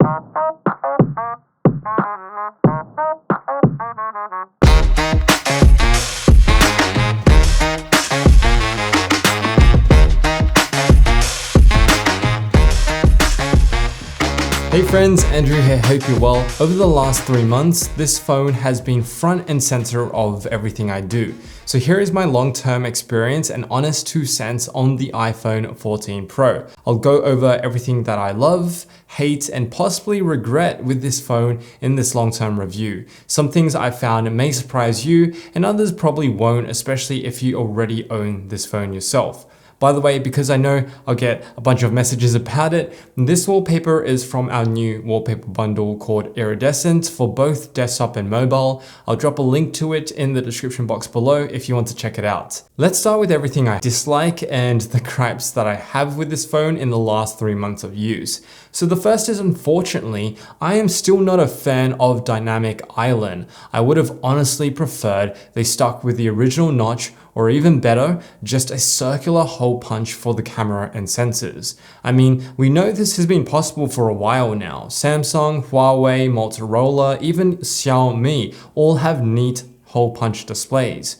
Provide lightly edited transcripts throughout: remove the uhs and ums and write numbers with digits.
Hey friends, Andrew here, hope you're well. Over the last 3 months, this phone has been front and center of everything I do. So here is my long-term experience and honest 2 cents on the iPhone 14 Pro. I'll go over everything that I love, hate, and possibly regret with this phone in this long-term review. Some things I found may surprise you, and others probably won't, especially if you already own this phone yourself. By the way, because I know I'll get a bunch of messages about it, this wallpaper is from our new wallpaper bundle called Iridescent for both desktop and mobile. I'll drop a link to it in the description box below if you want to check it out. Let's start with everything I dislike and the gripes that I have with this phone in the last 3 months of use. So the first is, unfortunately, I am still not a fan of dynamic island. I would have honestly preferred they stuck with the original notch, or even better, just a circular hole punch for the camera and sensors. I mean, we know this has been possible for a while now. Samsung, Huawei, Motorola, even Xiaomi all have neat hole punch displays.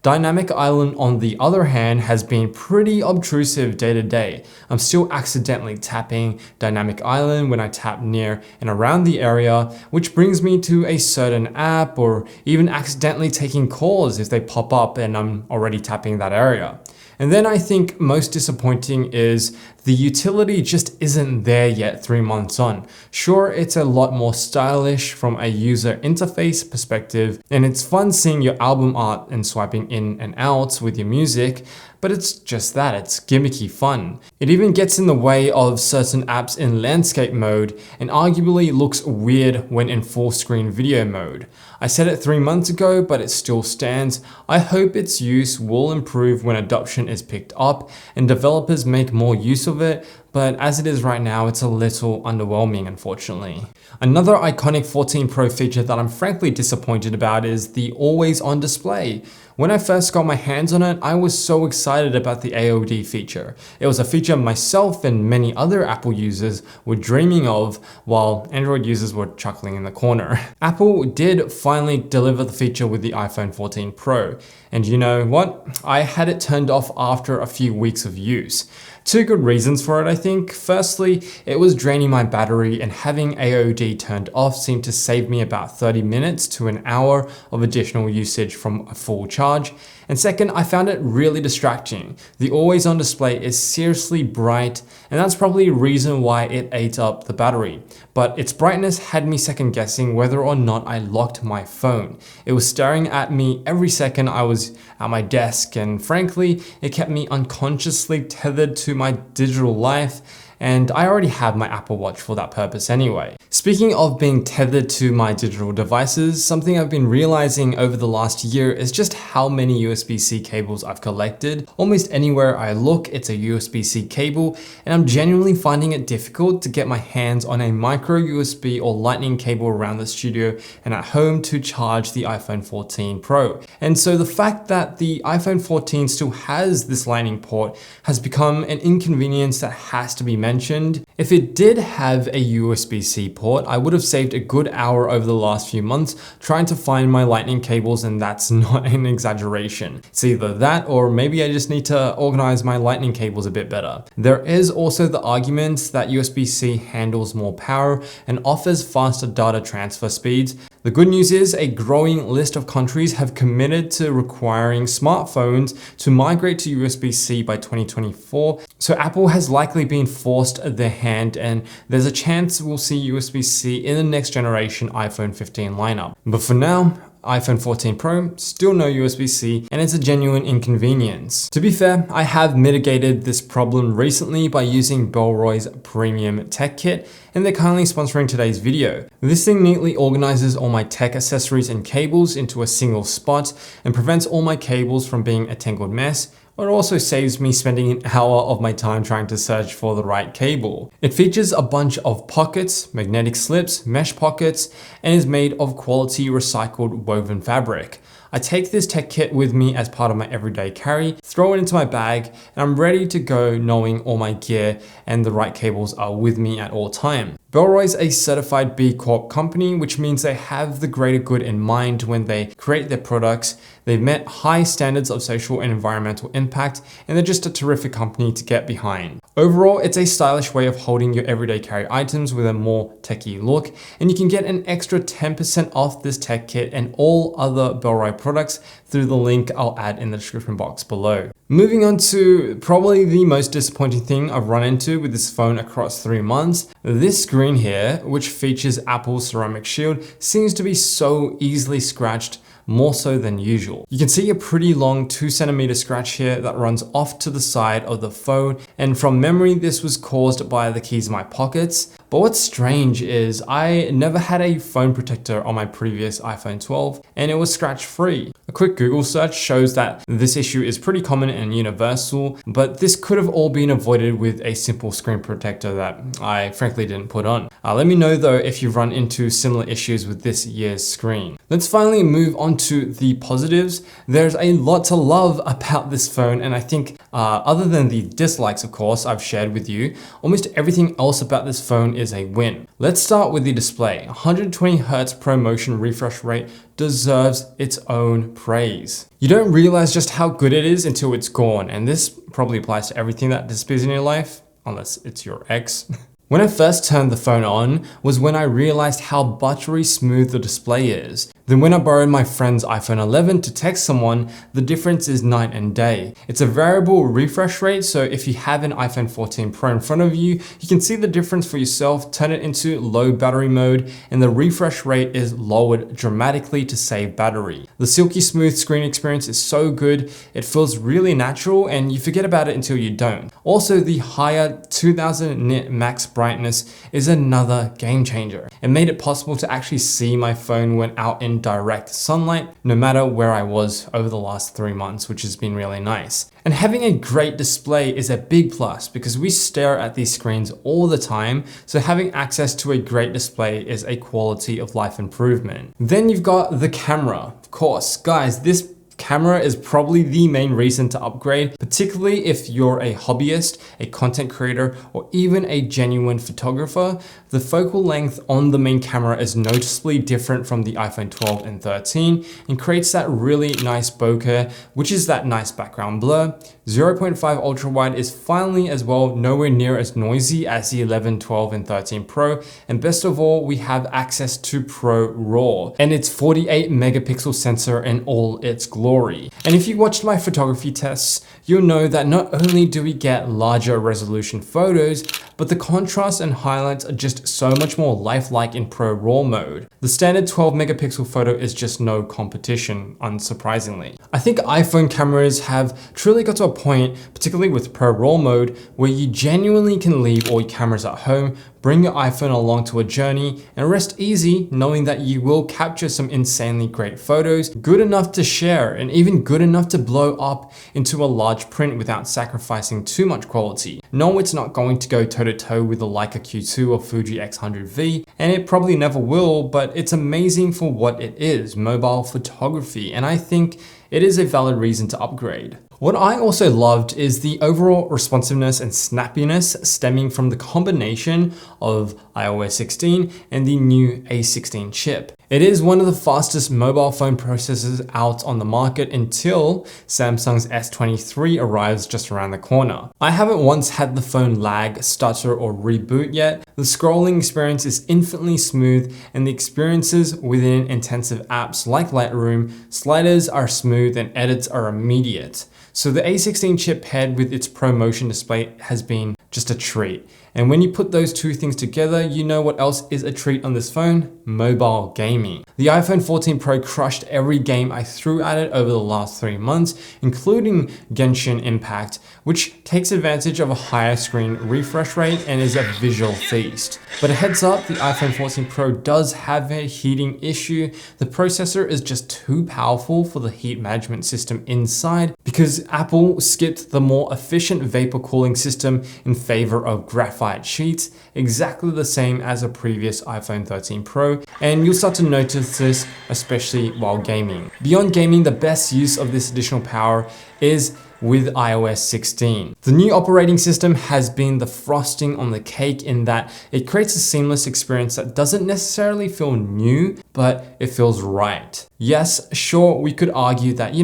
Dynamic Island, on the other hand, has been pretty obtrusive day to day. I'm still accidentally tapping Dynamic Island when I tap near and around the area, which brings me to a certain app, or even accidentally taking calls if they pop up and I'm already tapping that area. And then I think most disappointing is the utility just isn't there yet 3 months on. Sure, it's a lot more stylish from a user interface perspective, and it's fun seeing your album art and swiping in and out with your music, but it's just that, it's gimmicky fun. It even gets in the way of certain apps in landscape mode and arguably looks weird when in full screen video mode. I said it 3 months ago, but it still stands. I hope its use will improve when adoption is picked up and developers make more use of it, but as it is right now, it's a little underwhelming, unfortunately. Another iconic 14 Pro feature that I'm frankly disappointed about is the always on display. When I first got my hands on it, I was so excited about the AOD feature. It was a feature myself and many other Apple users were dreaming of, while Android users were chuckling in the corner. Apple did finally deliver the feature with the iPhone 14 Pro. And you know what? I had it turned off after a few weeks of use. 2 good reasons for it, I think. Firstly, it was draining my battery, and having AOD turned off seemed to save me about 30 minutes to an hour of additional usage from a full charge. And second, I found it really distracting. The always on display is seriously bright, and that's probably a reason why it ate up the battery. But its brightness had me second guessing whether or not I locked my phone. It was staring at me every second I was at my desk, and frankly, it kept me unconsciously tethered to my digital life, and I already have my Apple Watch for that purpose anyway. Speaking of being tethered to my digital devices, something I've been realizing over the last year is just how many USB-C cables I've collected. Almost anywhere I look, it's a USB-C cable, and I'm genuinely finding it difficult to get my hands on a micro USB or lightning cable around the studio and at home to charge the iPhone 14 Pro. And so the fact that the iPhone 14 still has this lightning port has become an inconvenience that has to be mentioned. If it did have a USB-C port, I would have saved a good hour over the last few months trying to find my lightning cables, and that's not an exaggeration. It's either that or maybe I just need to organize my lightning cables a bit better. There is also the argument that USB-C handles more power and offers faster data transfer speeds. The good news is a growing list of countries have committed to requiring smartphones to migrate to USB-C by 2024. So Apple has likely been forced their hand, and there's a chance we'll see USB-C in the next generation iPhone 15 lineup. But for now, iPhone 14 Pro, still no USB-C, and it's a genuine inconvenience. To be fair, I have mitigated this problem recently by using Bellroy's Premium Tech Kit, and they're kindly sponsoring today's video. This thing neatly organizes all my tech accessories and cables into a single spot and prevents all my cables from being a tangled mess. It also saves me spending an hour of my time trying to search for the right cable. It features a bunch of pockets, magnetic slips, mesh pockets, and is made of quality recycled woven fabric. I take this tech kit with me as part of my everyday carry, throw it into my bag, and I'm ready to go knowing all my gear and the right cables are with me at all time. Bellroy is a certified B Corp company, which means they have the greater good in mind when they create their products. They've met high standards of social and environmental impact, and they're just a terrific company to get behind. Overall, it's a stylish way of holding your everyday carry items with a more techie look, and you can get an extra 10% off this tech kit and all other Bellroy products through the link I'll add in the description box below. Moving on to probably the most disappointing thing I've run into with this phone across 3 months. This screen here, which features Apple's ceramic shield, seems to be so easily scratched, more so than usual. You can see a pretty long 2cm scratch here that runs off to the side of the phone, and from memory this was caused by the keys in my pockets. But what's strange is I never had a phone protector on my previous iPhone 12 and it was scratch free. A quick Google search shows that this issue is pretty common and universal, but this could have all been avoided with a simple screen protector that I frankly didn't put on. Let me know though if you've run into similar issues with this year's screen. Let's finally move on to the positives. There's a lot to love about this phone, and I think other than the dislikes of course I've shared with you, almost everything else about this phone is a win. Let's start with the display. 120Hz ProMotion refresh rate deserves its own praise. You don't realize just how good it is until it's gone, and this probably applies to everything that disappears in your life, unless it's your ex. When I first turned the phone on was when I realized how buttery smooth the display is. Then when I borrowed my friend's iPhone 11 to text someone, the difference is night and day. It's a variable refresh rate, so if you have an iPhone 14 Pro in front of you, you can see the difference for yourself. Turn it into low battery mode and the refresh rate is lowered dramatically to save battery. The silky smooth screen experience is so good, it feels really natural and you forget about it until you don't. Also, the higher 2000 nit max brightness is another game changer. It made it possible to actually see my phone when out in direct sunlight, no matter where I was over the last 3 months, which has been really nice. And having a great display is a big plus because we stare at these screens all the time, so having access to a great display is a quality of life improvement. Then you've got the camera. Of course, guys, this camera is probably the main reason to upgrade, particularly if you're a hobbyist, a content creator, or even a genuine photographer. The focal length on the main camera is noticeably different from the iPhone 12 and 13 and creates that really nice bokeh, which is that nice background blur. 0.5 ultra wide is finally as well nowhere near as noisy as the 11, 12, and 13 Pro. And best of all, we have access to Pro RAW and its 48 megapixel sensor in all its glory. And if you watched my photography tests, you'll know that not only do we get larger resolution photos, but the contrast and highlights are just so much more lifelike in Pro RAW mode. The standard 12 megapixel photo is just no competition, unsurprisingly. I think iPhone cameras have truly got to a point, particularly with Pro RAW mode, where you genuinely can leave all your cameras at home, bring your iPhone along to a journey, and rest easy knowing that you will capture some insanely great photos, good enough to share and even good enough to blow up into a large print without sacrificing too much quality. No, it's not going to go toe-to-toe with the Leica Q2 or Fuji X100V, and it probably never will, but it's amazing for what it is, mobile photography, and I think it is a valid reason to upgrade. What I also loved is the overall responsiveness and snappiness stemming from the combination of iOS 16 and the new A16 chip. It is one of the fastest mobile phone processors out on the market until Samsung's S23 arrives just around the corner. I haven't once had the phone lag, stutter, or reboot yet. The scrolling experience is infinitely smooth and the experiences within intensive apps like Lightroom, sliders are smooth and edits are immediate. So the A16 chip paired with its ProMotion display has been just a treat. And when you put those two things together, you know what else is a treat on this phone? Mobile gaming. The iPhone 14 Pro crushed every game I threw at it over the last 3 months, including Genshin Impact, which takes advantage of a higher screen refresh rate and is a visual feast. But a heads up, the iPhone 14 Pro does have a heating issue. The processor is just too powerful for the heat management system inside because Apple skipped the more efficient vapor cooling system and favor of graphite sheets, exactly the same as a previous iPhone 13 Pro, and you'll start to notice this especially while gaming. Beyond gaming, the best use of this additional power is with iOS 16. The new operating system has been the frosting on the cake in that it creates a seamless experience that doesn't necessarily feel new, but it feels right. Yes, sure, we could argue that,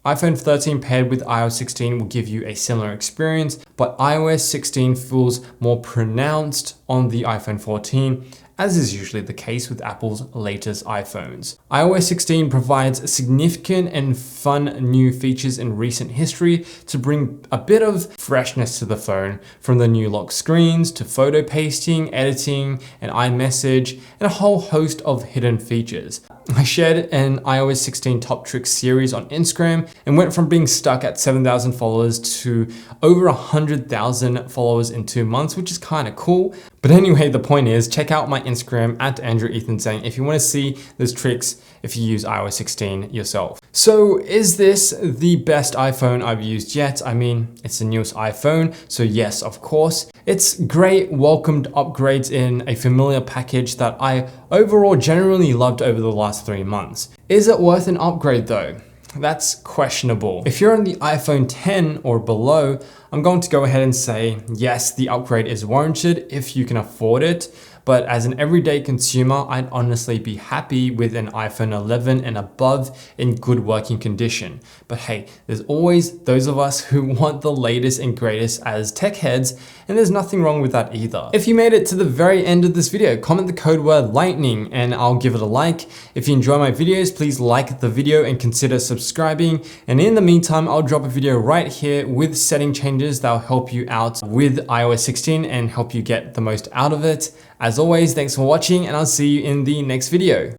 iPhone 13 paired with iOS 16 will give you a similar experience, but iOS 16 feels more pronounced on the iPhone 14, as is usually the case with Apple's latest iPhones. iOS 16 provides significant and fun new features in recent history to bring a bit of freshness to the phone, from the new lock screens to photo pasting, editing, and iMessage, and a whole host of hidden features. I shared an iOS 16 top tricks series on Instagram and went from being stuck at 7,000 followers to over 100,000 followers in 2 months, which is kind of cool. But anyway, the point is, check out my Instagram at @AndrewEthanZeng if you want to see those tricks if you use iOS 16 yourself. So is this the best iPhone I've used yet? I mean, it's the newest iPhone, so yes, of course. It's great, welcomed upgrades in a familiar package that I overall generally loved over the last 3 months. Is it worth an upgrade though? That's questionable. If you're on the iPhone 10 or below, I'm going to go ahead and say, yes, the upgrade is warranted if you can afford it. But as an everyday consumer, I'd honestly be happy with an iPhone 11 and above in good working condition. But hey, there's always those of us who want the latest and greatest as tech heads, and there's nothing wrong with that either. If you made it to the very end of this video, comment the code word lightning and I'll give it a like. If you enjoy my videos, please like the video and consider subscribing. And in the meantime, I'll drop a video right here with setting changes that'll help you out with iOS 16 and help you get the most out of it. As always, thanks for watching and I'll see you in the next video.